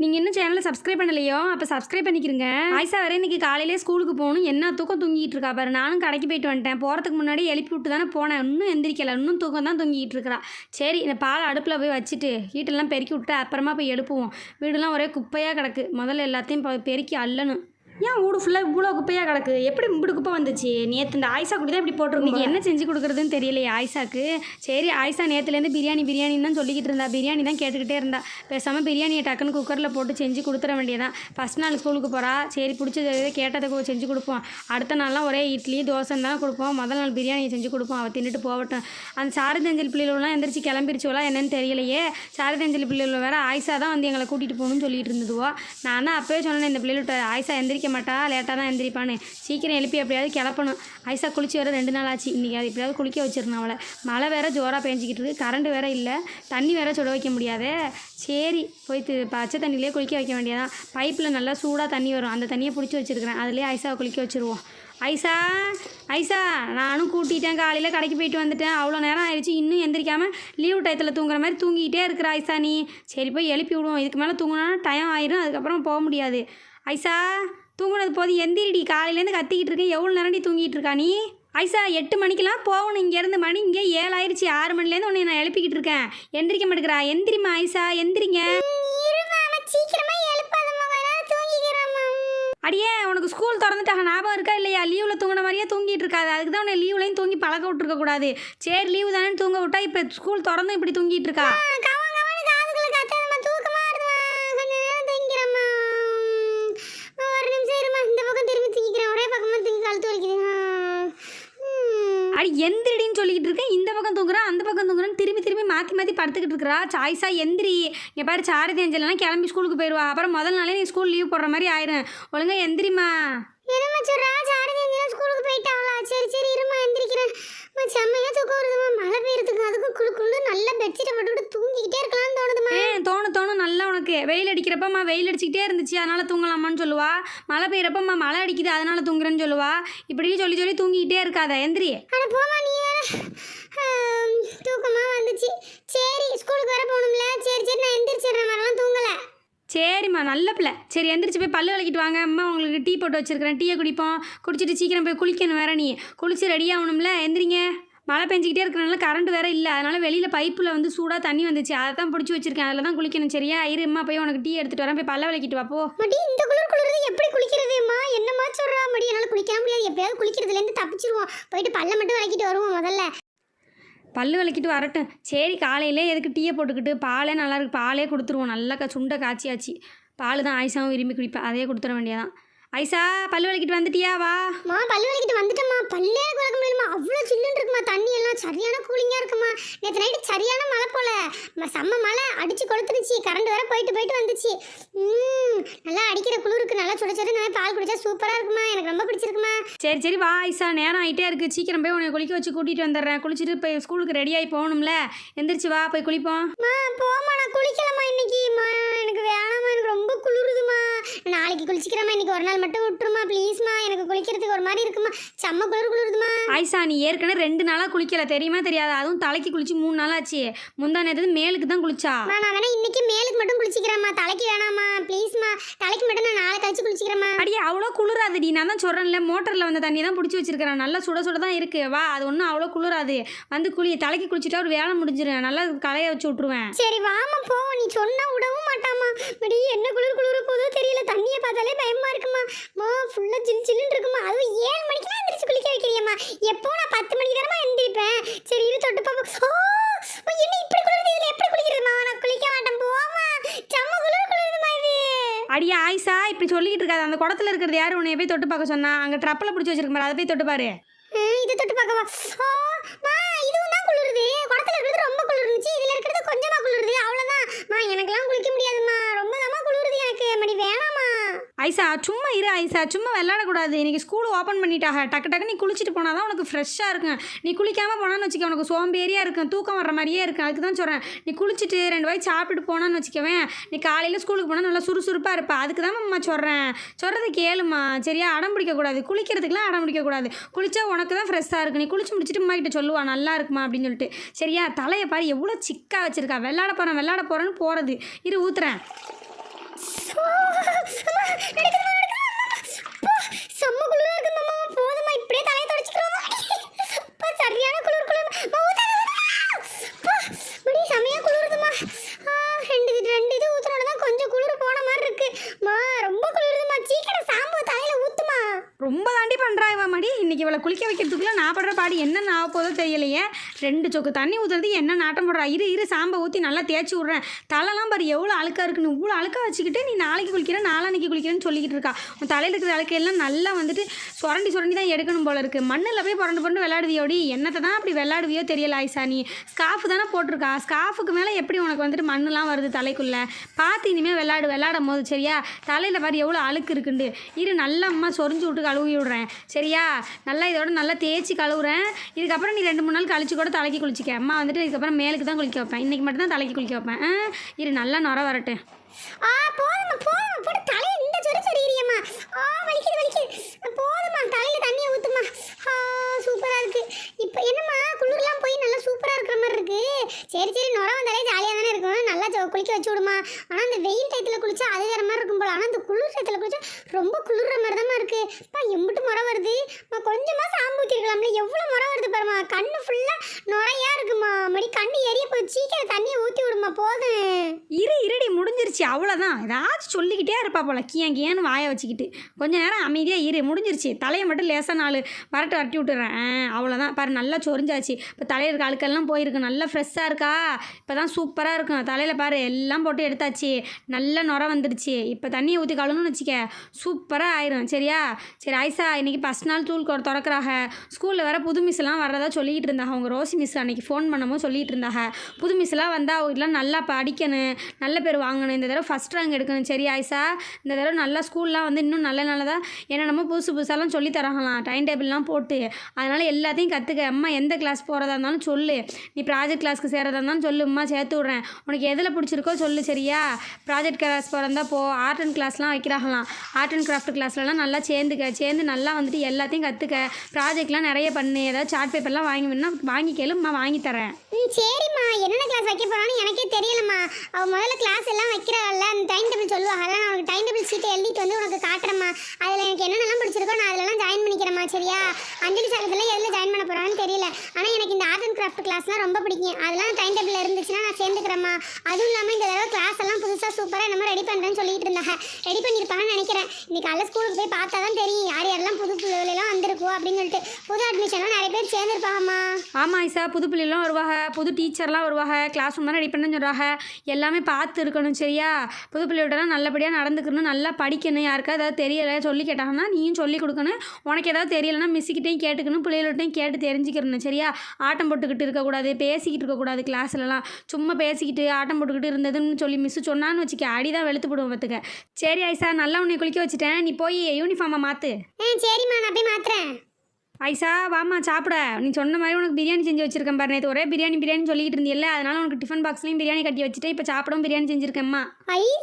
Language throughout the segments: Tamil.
நீங்கள் இன்னும் சேனலை சப்ஸ்கிரைப் பண்ணலையோ அப்போ சப்ஸ்கிரைப் பண்ணிக்கிறங்க. ஆயிஷா வேறு இன்றைக்கி காலையிலே ஸ்கூலுக்கு போகணும். என்ன தூக்கம் தூங்கிட்டு இருக்கா பாரு. நானும் கடைக்கு போயிட்டு வந்துட்டேன். போகிறதுக்கு முன்னாடி எழுப்பி விட்டு தானே போனேன். இன்னும் எந்திரிக்கலை. இன்னும் தூக்கம் தான் தூங்கிட்டு இருக்கிறா. சரி இந்த பால் அடுப்பில் போய் வச்சுட்டு வீட்டெல்லாம் பெருக்கி விட்டு அப்புறமா போய் எழுப்புவோம். வீடெல்லாம் ஒரே குப்பையாக கிடக்கு. முதல்ல எல்லாத்தையும் பெருக்கி அள்ளணும். ஏன் வீடு ஃபுல்லாக இவ்வளோ குப்பையாக கிடக்கு? எப்படி இப்படி குப்பை வந்துச்சு? நேற்று இந்த ஆயிஷா கூட தான் இப்படி போட்டிருக்கோம். என்ன செஞ்சு கொடுக்குறதுன்னு தெரியலையே ஆயிஷாக்கு. சரி ஆயிஷா நேற்றுலேருந்து பிரியாணின்னு தான் சொல்லிக்கிட்டு இருந்தா. பிரியாணி தான் கேட்டுக்கிட்டே இருந்தா. பேசாமல் பிரியாணியை டக்குன்னு குக்கரில் போட்டு செஞ்சு கொடுத்துட வேண்டியதான். ஃபஸ்ட் நாள் ஸ்கூலுக்கு போகிறா. சரி பிடிச்சது கேட்டதுக்கு செஞ்சு கொடுப்போம். அடுத்த நாள்லாம் ஒரே இட்லி தோசைன்னு தான் கொடுப்போம். முதல் நாள் பிரியாணியை செஞ்சு கொடுப்போம். அவள் தின்னுட்டு போகட்டும். அந்த சாரதஞ்சலி பிள்ளைகளெலாம் எந்திரிச்சு கிளம்பிருச்சுவலாம் என்னன்னு தெரியலையே. சாரதஞ்சலி பிள்ளைகள் வேறு ஆயிஷா தான் வந்து எங்களை கூட்டிகிட்டு போகணும்னு சொல்லிட்டு இருந்ததுவோ. நான் தான் அப்போயே சொன்னேன் இந்த பிள்ளைகிட்ட ஆயிஷா எந்திரிக்க மாட்டா, லேட்டாக தான் எந்திரிப்பான்னு. சீக்கிரம் எழுப்பி எப்படியாவது கிளப்பணும். ஐசா குளிச்சு வர 2 நாள் ஆச்சு. இன்றைக்கி அது எப்படியாவது குளிக்க வச்சிருந்தேன் அவளை. மழை வேறு ஜோராக பேஞ்சிக்கிட்டு இருக்குது. கரண்ட் வேறு இல்லை. தண்ணி வேறு சுட வைக்க முடியாதே. சரி போய் பச்சை தண்ணியிலே குளிக்க வைக்க வேண்டியதான். பைப்பில் நல்லா சூடாக தண்ணி வரும். அந்த தண்ணியை பிடிச்சி வச்சுருக்கிறேன். அதிலே ஐசாவை குளிக்க வச்சுருவோம். ஐசா நானும் கூட்டிகிட்டேன். காலையில் கடைக்கு போயிட்டு வந்துட்டேன். அவ்வளோ நேரம் ஆயிடுச்சு. இன்னும் எந்திரிக்காமல் லீவு டயத்தில் தூங்குற மாதிரி தூங்கிக்கிட்டே இருக்கிற ஐசா நீ. சரி போய் எழுப்பி விடுவோம். இதுக்கு மேலே தூங்கினா டைம் ஆயிரும். அதுக்கப்புறம் போக முடியாது. ஐசா தூங்குனது போது எந்திரிடி. காலையிலேருந்து கத்திக்கிட்டு இருக்கேன். எவ்வளோ நேரடி தூங்கிட்டு இருக்கா நீ? ஐசா 8 மணிக்கெலாம் போகணும். இங்கேருந்து மணி இங்கே 7 ஆயிடுச்சு. 6 மணிலேருந்து உன்னை நான் எழுப்பிக்கிட்டு இருக்கேன். எந்திரிக்க மாட்டேங்கிறா. எந்திரிமா ஐசா எந்திரிங்க. அடியே உனக்கு ஸ்கூல் திறந்துட்டாங்க ஞாபகம் இருக்கா இல்லையா? லீவில் தூங்கின மாதிரியே தூங்கிட்டு இருக்காது. அதுக்கு தான் உன்னை லீவ்லையும் தூங்கி பழக்க விட்டுருக்கக்கூடாது. சரி லீவு தானே தூங்க விட்டா. இப்போ ஸ்கூல் திறந்தும் இப்படி தூங்கிட்டு இருக்கா. அடி எந்திரிடின்னு சொல்லிக்கிட்டு இருக்கேன். இந்த பக்கம் தூங்குறான் அந்த பக்கம் தூங்குறான்னு திரும்பி மாற்றி படுத்துக்கிட்டு இருக்கிறா. சாய்ஸா எந்திரி. இங்கே பாரு சாரதேஞ்சலாம் கிளம்பி ஸ்கூலுக்கு போயிடுவா. அப்புறம் முதல் நாளே நீ ஸ்கூல் லீவ் போடுற மாதிரி ஆயிரும். ஒழுங்கா எந்திரிமா. என்னம்மா சொல்கிறா? சாரதேஞ்சலாம் ஸ்கூலுக்கு போயிட்டாங்களா? சரி இருமா எந்திரிக்கிறேன். செம்மையாக தூக்கம் வருதுமா. மழை பெய்யறதுக்கு அதுக்கும் குழு நல்லா பெட்ஷீட்டை போட்டுவிட்டு தூங்கிக்கிட்டே இருக்கலாம்னு தோணுதுமா. தோணும் நல்லா. உனக்கு வெயில் அடிக்கிறப்பம்மா வெயில் அடிச்சுக்கிட்டே இருந்துச்சு அதனால் தூங்கலாமான்னு சொல்லுவா. மழை பெய்யறப்பம்மா மழை அடிக்குது அதனால் தூங்குறேன்னு சொல்லுவா. இப்படி சொல்லி தூங்கிக்கிட்டே இருக்காத. எந்திரி. ஆனால் போமா நீ வேறு. தூக்கமாக வந்துச்சு. சரி ஸ்கூலுக்கு வர போகணும்ல. சரி நான் எந்திரிச்சிடுறேன். வரலாம் தூங்கலை. சரிம்மா நல்ல பிள்ளை. சரி எந்திரிச்சு போய் பல்லு விளக்கிட்டு வாங்க. அம்மா உங்களுக்கு டீ போட்டு வச்சுருக்கிறேன். டீயை குடிப்போம். குடிச்சிட்டு சீக்கிரம் போய் குளிக்கணும் வேறு. நீ குளிச்சு ரெடி ஆகணும்ல. எந்திரிங்க. மழை பெஞ்சிக்கிட்டே இருக்கிறனால கரண்ட் வேறு இல்லை. அதனால் வெளியில் பைப்பில் வந்து சூடாக தண்ணி வந்துச்சு. அதை தான் பிடிச்சி வச்சுருக்கேன். அதில் தான் குளிக்கணும். சரியா இரும்மா போய் உனக்கு டீ எடுத்துகிட்டு வரேன். போய் பல்ல விளக்கிட்டு வா போ. மடி இந்த குளிர்றது எப்படி குளிக்கிறதுமா? என்னம்மா சொல்கிறா மடி? என்னால் குளிக்க முடியாது. எப்படியாவது குளிக்கிறதுலேருந்து தப்பிச்சிருவோம். போயிட்டு பல்ல மட்டும் விளக்கிட்டு வருவோம் முதல்ல. பல்லு விளக்கிட்டு வரட்டும். சரி காலையிலே எதுக்கு டீயை போட்டுக்கிட்டு பாலே நல்லாயிருக்கு. பாலே கொடுத்துருவோம். நல்லா சுண்டை காய்ச்சியாச்சு. பால் தான் ஆயிஷாவும் விரும்பி குடிப்பேன். அதையே கொடுத்துட வேண்டியதான். ஐசா பல்லு விளக்கிட்டு வந்துட்டியா? வா பல்லு விளக்கிட்டு வந்துட்டேம்மா. பல்லே எனக்கு விளக்க முடியலமா. அவ்வளோ சில்லுன்னு இருக்குமா. தண்ணி எல்லாம் சரியான கூலிங்காக இருக்குமா. நேற்று நைட்டு சரியான மழை போல. செம்ம மழை அடித்து கொளுத்துருச்சு. கரண்ட் வேற போயிட்டு வந்துச்சு. நல்லா அடிக்கிற குளிருக்கு நல்லா சுட நல்லா பால் குடிச்சா சூப்பராக இருக்குமா. எனக்கு ரொம்ப பிடிச்சிருக்குமா. சரி வா ஐசா நேரம் ஆகிட்டே இருக்குது. சீக்கிரம் போய் உன்னை குளிக்க வச்சு கூட்டிகிட்டு வந்துடுறேன். குளிச்சுட்டு போய் ஸ்கூலுக்கு ரெடியாகி போகணும்ல. எந்திரிச்சு வா போய் குளிப்போம். போமா நான் குளிக்கலம்மா இன்னைக்குமா. எனக்கு வேணாமா. எனக்கு ரொம்ப குளிருதுமா. நாளைக்கு குளிச்சிக்கிறமா. இன்னைக்கு ஒரு நாள் மட்டும் விட்டுருமா ப்ளீஸ்மா. எனக்கு குளிக்கிறதுக்கு ஒரு மாதிரி இருக்குமா. செம்ம குளிருதுமா. ஐசா நீ ஏற்கனவே 2 நாளாக குளிக்கல தெரியுமா தெரியாதா? அதுவும் தலைக்கு குளிச்சு 3 நாள் ஆச்சு. முந்தா நேரத்து மேலுக்கு தான் குளிச்சா. நான் வேணா இன்னைக்கு மேலுக்கு மட்டும் குளிச்சிக்கிறேம்மா. தலைக்கு வேணாமா ப்ளீஸ்மா. தலைக்கு மட்டும் நான் நாளை கழிச்சு குளிச்சிக்கிறேம்மா. அடியே அவ்வளோ குளிராதுடி. நான் தான் சொல்கிறேன்ல மோட்டரில் வந்த தண்ணி தான் பிடிச்சி வச்சிருக்கிறேன். நல்லா சுட தான் இருக்குது. வா அது ஒன்றும் அவ்வளோ குளிராது. வந்து தலைக்கு குளிச்சுட்டா ஒரு வேலை முடிஞ்சிடும். நல்லா களைய வச்சு விட்ருவேன். சரி வாமா போவோம். நீ சொன்னா விடவும் மாட்டாமா. படி என்ன குளிர போதோ தெரியல. தண்ணியை பார்த்தாலே பயமா இருக்குமா. ஃபுல்லா சில்லுன்னு இருக்குமா. அதுவும் 7 மணிக்கெல்லாம் எந்திரிச்சு குளிக்க வைக்கிறியம்மா. எப்போ நான் 10 மணிக்கு தானமா எந்திரிப்பேன். சரி இரு தொட்டு பாப்போம். என்ன இப்படி குளிருது? இதில் எப்படி குளிக்கிறதுமா? நான் குளிக்க மாட்டேன். போமா செம்ம குளிருதுமா இது. அடியா ஆயிஷா இப்படி சொல்லிக்கிட்டு இருக்காது. அந்த குடத்துல இருக்கிறது யாரு உன்னை போய் தொட்டு பார்க்க சொன்னா? அங்கே ட்ரப்பில் பிடிச்சி வச்சிருக்க மாதிரி அதை போய் தொட்டு பாரு. இதை தொட்டு பார்க்கவா? இதுவும் தான் குளிருது. குடத்துல இருக்கிறது ரொம்ப குளிர்ந்துச்சு. இதில் இருக்கிறது கொஞ்சமா குளிருது. அவ்வளோதான். எனக்கெல்லாம் குளிக்க முடியாதுமா. ரொம்ப தான் குளிருது எனக்கு. மணி வேணாமா. ஐசா சும்மா இரு ஐசா. சும்மா விளையாடக்கூடாது. இன்றைக்கி ஸ்கூல் ஓப்பன் பண்ணிட்டாங்க. டக்கு நீ குளிச்சுட்டு போனால் தான் உனக்கு ஃப்ரெஷ்ஷாக இருக்கும். நீ குளிக்காமல் போனான்னு வச்சுக்க உனக்கு சோம்பேறியாக இருக்கும். தூக்கம் வர்ற மாதிரியே இருக்கும். அதுக்கு தான் சொல்கிறேன். நீ குளிச்சுட்டு 2 வாய் சாப்பிட்டுட்டு போனான்னு வச்சுக்கவேன். நீ காலையில் ஸ்கூலுக்கு போனால் நல்லா சுறுசுறுப்பாக இருப்பா. அதுக்கு தான் அம்மா சொல்கிறது கேளுமா. சரியா? அடம் பிடிக்கக்கூடாது. குளிக்கிறதுக்குலாம் அடம் பிடிக்கக்கூடாது. குளித்தா உனக்கு தான் ஃப்ரெஷ்ஷாக இருக்கும். நீ குளிச்சு முடிச்சுட்டு அம்மா கிட்ட சொல்லுவா நல்லா இருக்குமா அப்படின்னு சொல்லிட்டு. சரியா? தலையை பாரு எவ்வளோ சிக்காக வச்சுருக்கா. விளையாட போகிறேன்னு போகிறது. இரு ஊற்றுறேன். நடக்குதுமா அப்பா செம்ம குளிரா இருக்கு மாமா போதுமா இப்படியே தலையை தொடச்சிக்கிறோமா அப்பா சரியான குளிர் அப்பா மடி செமையா குளிருதுமா ரெண்டு இது ஊத்துனோட தான் கொஞ்சம் குளிர் போன மாதிரி இருக்கு மா ரொம்ப குளிருதுமா சீக்கிரம் சாம்பு தலையில ஊத்துமா ரொம்ப தாண்டி பண்ணுறா இவ மடி இன்றைக்கி இவளை குளிக்க வைக்கிறதுக்குள்ளே நான் படுற பாடி என்ன ஆக போதோ தெரியலையே 2 சொக்கு தண்ணி ஊற்றுறது என்ன நாட்டம் போடுறா இரு சாம்பை ஊற்றி நல்லா தேய்ச்சி விட்றேன் தலைலாம் பாரு எவ்வளோ அழுக்காக இருக்குன்னு இவ்வளோ அழுக்காக வச்சுக்கிட்டு நீ நாளைக்கு குளிக்கிறேன் நாளான்னைக்கு குளிக்கிறேன்னு சொல்லிக்கிட்டு இருக்கா உன் தலையில் இருக்கிற அழுக்கையெல்லாம் நல்லா வந்துட்டு சுரண்டி தான் எடுக்கணும் போல இருக்குது மண்ணில் போய் புரண்டு விளையாடுவியோடி என்னத்தை தான் அப்படி விளையாடுவியோ தெரியல ஆயிஷா நீ ஸ்காஃபு தானே போட்டிருக்கா ஸ்காஃபுக்கு மேலே எப்படி உனக்கு வந்துட்டு மண்ணுலாம் வருது தலைக்குள்ளே பார்த்து இனிமேல் விளையாடும் போது சரியா தலையில் பாரு எவ்வளோ அழுக்கு இருக்குண்டு இரு நல்லா அம்மா சொரிஞ்சு விட்டு கழுவி விடுறேன் சரியா நல்லா இதோட நல்லா தேய்ச்சி கழுவுறேன் இதுக்கப்புறம் நீ 2-3 நாள் கழிச்சு கூட தலைக்கு குளிச்சிக்க அம்மா வந்துட்டு இதுக்கப்புறம் மேலுக்கு தான் குளிக்க வைப்பேன் இன்றைக்கி மட்டும் தான் தலைக்கு குளிக்க வைப்பேன் இரு நல்லா நுர வரட்டேன் போதுமா போட்டு தலையை இந்த சொரியிறியம்மா வலிக்குது போதுமா தலையில தண்ணியை ஊத்துமா சூப்பரா இருக்கு இப்போ என்னம்மா குளிர்லாம் போய் நல்லா சூப்பரா இருக்கிற மாதிரி இருக்கு சரி நுர வந்தாலே ஜாலியாக தானே இருக்கும் நல்லா குளிக்க வச்சு விடுமா ஆனால் அந்த வெயில் டயத்தில் குளிச்சா அது வேற மாதிரி இருக்கும் போல ஆனால் அந்த குளிர் டயத்தில் குளிச்சா ரொம்ப குளிர்ற மாதிரி தான் இருக்கு எம்பிட்டு முறை வருது கொஞ்சமா சாம்பு ஊற்றிருக்கலாம்ல எவ்வளோ முறை வருது பாருமா கண்ணு ஃபுல்லாக நுரையா இருக்குமா மடி கண்ணு எரிய போய் சீக்கிரம் தண்ணியை ஊற்றி விடுமா போதும் இருடி முடிஞ்சிருச்சு அவ்வளோதான் ஏதாச்சும் சொல்லிக்கிட்டே இருப்பா போல கியான்னு வாயை வச்சுக்கிட்டு கொஞ்ச நேரம் அமைதியாக முடிஞ்சிருச்சு தலையை மட்டும் லேசாக 4 வரட்டி விட்டுறேன் அவ்வளோதான் பாரு நல்லா சொரிஞ்சாச்சு இப்போ தலையில் இருக்க அழுக்கெல்லாம் போயிருக்கு நல்லா ஃப்ரெஷ்ஷாக இருக்கா இப்போ தான் சூப்பராக இருக்கும் தலையில் பாரு எல்லாம் போட்டு எடுத்தாச்சு நல்லா நுர வந்துடுச்சு இப்போ தண்ணியை ஊற்றி கழுவுன்னு வச்சுக்க சூப்பராக ஆயிரும் சரியா சரி ஆயிஷா இன்றைக்கி ஃபஸ்ட் நாள் ஸ்கூல் திறக்கிறாங்க ஸ்கூலில் வேறு புது மிஸ்லாம் வர்றதா சொல்லிக்கிட்டு இருந்தாங்க அவங்க ரோசி மிஸ் அன்றைக்கி ஃபோன் பண்ணும்போது சொல்லிகிட்டு இருந்தாங்க புது மிஸ்லாம் வந்தால் அவங்களாம் நல்லா படிக்கணும் நல்ல பேர் வாங்கணும் இந்த தடவை ஃபஸ்ட் ரேங்க் எடுக்கணும் சரி ஆயிஷா இந்த தடவை நல்லா ஸ்கூல்லாம் வந்து இன்னும் நல்லதாக என்னென்னமோ புதுசாலாம் சொல்லி தராங்களாம் டைம் டேபிள்லாம் போட்டு அதனால் எல்லாத்தையும் கற்றுக்க அம்மா எந்த கிளாஸ் போகிறதா இருந்தாலும் சொல்லு நீ ப்ராஜெக்ட் கிளாஸ்க்கு சேரதா இருந்தாலும் சொல்லு அம்மா சேர்த்து விட்றேன் உனக்கு எதில் பிடிச்சிருக்கோ சொல்லு சரியா ப்ராஜெக்ட் கிளாஸ் போகிறதா போ ஆர்ட் அண்ட் கிளாஸ்லாம் வைக்கிறாங்களாம் ஆர்ட் அண்ட் கிராஃப்ட் கிளாஸ்லலாம் நல்லா சேர்ந்து நல்லா வந்துட்டு எல்லாத்தையும் கற்றுக்க ப்ராஜெக்ட்லாம் நிறைய பண்ணு ஏதாவது சார்ட் பேப்பர்லாம் வாங்கி கேளும்மா வாங்கி தரேன் சரிம்மா என்னென்ன கிளாஸ் வைக்க போகிறான்னு எனக்கே தெரியலம்மா அவள் முதல்ல கிளாஸ் எல்லாம் வைக்கிறாள்ல அந்த டைம் டேபிள் சொல்லுவாங்கல்ல நான் உனக்கு டைம் டேபிள் சீட்டை எழுதிட்டு வந்து உனக்கு காட்டுறேம்மா அதில் எனக்கு என்னென்னலாம் பிடிச்சிருக்கோ நான் அதிலலாம் ஜாயின் பண்ணிக்கிறேம்மா சரியா அஞ்சலி சாரத்தில் எதில் ஜாயின் பண்ண போகிறான்னு தெரியல ஆனால் எனக்கு இந்த ஆர்ட் அண்ட் கிராஃப்ட் கிளாஸ்லாம் ரொம்ப பிடிக்கும் அதெல்லாம் டைம் டேபிள் இருந்துச்சுன்னா நான் சேர்ந்துக்கிறேம்மா அதுவும் இல்லாமல் இந்த தடவை கிளாஸ் எல்லாம் புதுசாக சூப்பராக என்னமோ ரெடி பண்ணுறேன்னு சொல்லிட்டு இருந்தாங்க ரெடி பண்ணியிருப்பாங்கன்னு நினைக்கிறேன் இன்னைக்கு காலைல ஸ்கூலுக்கு போய் பார்த்தா தான் தெரியும் யாரெல்லாம் புது பிள்ளைலாம் வந்திருக்கோம் அப்படின்னு சொல்லிட்டு புது அட்மிஷன்லாம் நிறைய பேர் சேர்ந்துருப்பாங்கம்மா ஆமாம் ஐசா புது பிள்ளைலாம் வருவாங்க புது டீச்சர்லாம் வருவாங்க கிளாஸ் ரூம் தான் ரெடி பண்ணுன்னு சொல்கிறாங்க எல்லாமே பார்த்து இருக்கணும் சரியா புது பிள்ளையோடலாம் நல்லபடியாக நடந்துக்கணும் நல்லா படிக்கணும் யாருக்கா ஏதாவது தெரியலை சொல்லி கேட்டாங்கன்னா நீயும் சொல்லி கொடுக்கணும் உனக்கு ஏதாவது தெரியலைன்னா மிஸ்ஸுக்கிட்டையும் கேட்டுக்கணும் பிள்ளைகள்கிட்டையும் கேட்டு தெரிஞ்சுக்கணும் சரியா ஆட்டம் போட்டுக்கிட்டு இருக்கக்கூடாது பேசிக்கிட்டு இருக்கக்கூடாது கிளாஸ்லலாம் சும்மா பேசிக்கிட்டு ஆட்டம் போட்டுக்கிட்டு இருந்ததுன்னு சொல்லி மிஸ்ஸு சொன்னான்னு வச்சுக்க அடிதான் வெளுத்து போடுவோம் பார்த்துக்க சரி ஐசா நல்லா உன்னை குளிக்க வச்சுட்டேன் நீ போய் யூனிஃபார்மை மாற்று சரிம்மா நான் போய் மாத்துறேன் ஐசா வாமா சாப்பிட நீ சொன்ன மாதிரி உனக்கு பிரியாணி செஞ்சு வச்சிருக்கேன் பாரு நேற்று ஒரே பிரியாணி சொல்லிட்டு இருந்தியல்ல அதனால உனக்கு டிஃபன் பாக்ஸ்லையும் பிரியாணி கட்டி வச்சுட்டு இப்போ சாப்பிடவும் பிரியாணி செஞ்சிருக்கேம்மா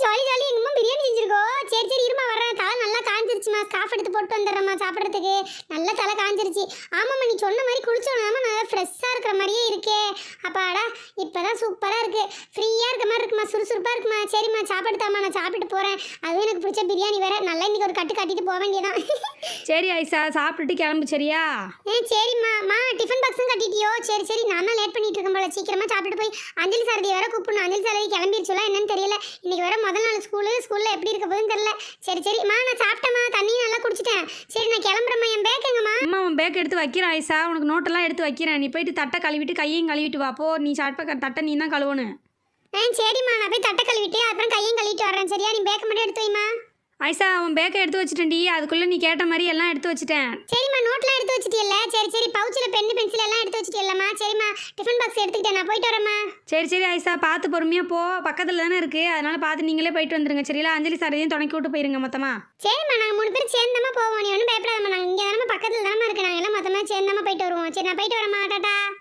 ஜாலி எங்கம்மா பிரியாணி செஞ்சிருக்கோ சரி இருமா வர்றேன் தலை நல்லா காஞ்சிருச்சுமா ஸ்காஃப் எடுத்து போட்டு வந்துடுறேம்மா சாப்பிட்றதுக்கு நல்லா தலை காஞ்சிருச்சு ஆமாம்மா நீ சொன்ன மாதிரி குளிச்சோன்னா நல்லா ஃப்ரெஷ்ஷாக இருக்கிற மாதிரியே இருக்கே அப்பாடா இப்போ தான் சூப்பராக இருக்குது ஃப்ரீயாக இருக்க மாதிரி இருக்குமா சுறுசுறுப்பாக இருக்குமா சரிம்மா சாப்பிட்டு தாம்மா நான் சாப்பிட்டு போகிறேன் அதுவும் எனக்கு பிடிச்ச பிரியாணி வேறு நல்லா இன்றைக்கி ஒரு கட்டிட்டு போக வேண்டியதான் சரி ஐசா சாப்பிட்டுட்டு கிளம்பு சரியா சரிம்மா டிஃபன் பாக்ஸும் கட்டிட்டியோ சரி நான் தான் லேட் பண்ணிட்டு இருக்கேன் போல சீக்கிரமா சாப்பிட்டு போய் அஞ்சலி சாரதி வேற கூப்பிடணும் அஞ்சலி சாரதி கிளம்பிடுச்சுல என்னன்னு தெரியல இன்னைக்கு வேற முதல் நாள் ஸ்கூல்ல எப்படி இருக்க போகுதுன்னு தெரியல சரிம்மா நான் சாப்பிட்டேம்மா தண்ணியும் நல்லா குடிச்சிட்டேன் சரி நான் கிளம்புறேம்மா என் பேக் எங்கம்மா அம்மா உன் பேக் எடுத்து வைக்கிறேன் ஐசா உனக்கு நோட்டெல்லாம் எடுத்து வைக்கிறேன் நீ போயிட்டு தட்டை கழுவிட்டு கையையும் கழுவிட்டு வா போ நீ தட்டை நீ தான் கழுவணும் சரிம்மா நான் போய் தட்டை கழுவிட்டு அப்புறம் கையும் கழுவிட்டு வரேன் சரியா நீ பேக்கை மட்டும் எடுத்து வைமா ஐசா அவன் பேக்கை எடுத்து வச்சுட்டேன்டி அதுக்குள்ளே நீ கேட்ட மாதிரி எல்லாம் எடுத்து வச்சுட்டேன் சரிம்மா நோட்லாம் எடுத்து வச்சுட்டியல்ல சரி பவுச்சில் பென்னு பென்சில் எல்லாம் எடுத்து வச்சுட்டியல்லம்மா சரிம்மா டிஃபன் பாக்ஸ் எடுத்துக்கிட்டேன் நான் போயிட்டு வரேம்மா சரி ஐசா பார்த்து பொறுமையாக போ பக்கத்தில் தானே இருக்குது அதனால் பார்த்து நீங்களே போயிட்டு வந்துருங்க சரிங்களா அஞ்சலி சாரையும் துணைக்கி விட்டு போயிருங்க மொத்தமாக சரிம்மா நாங்கள் 3 பேர் சேர்ந்தாமல் போவோம் நீ ஒன்றும் பயப்படாதம்மா நாங்கள் இங்கே தானே பக்கத்தில் தானே இருக்கு நாங்கள் எல்லாம் மொத்தமாக சேர்ந்தாமல் போயிட்டு வருவோம் சரி நான் போயிட்டு வரேம்மா டாட்டா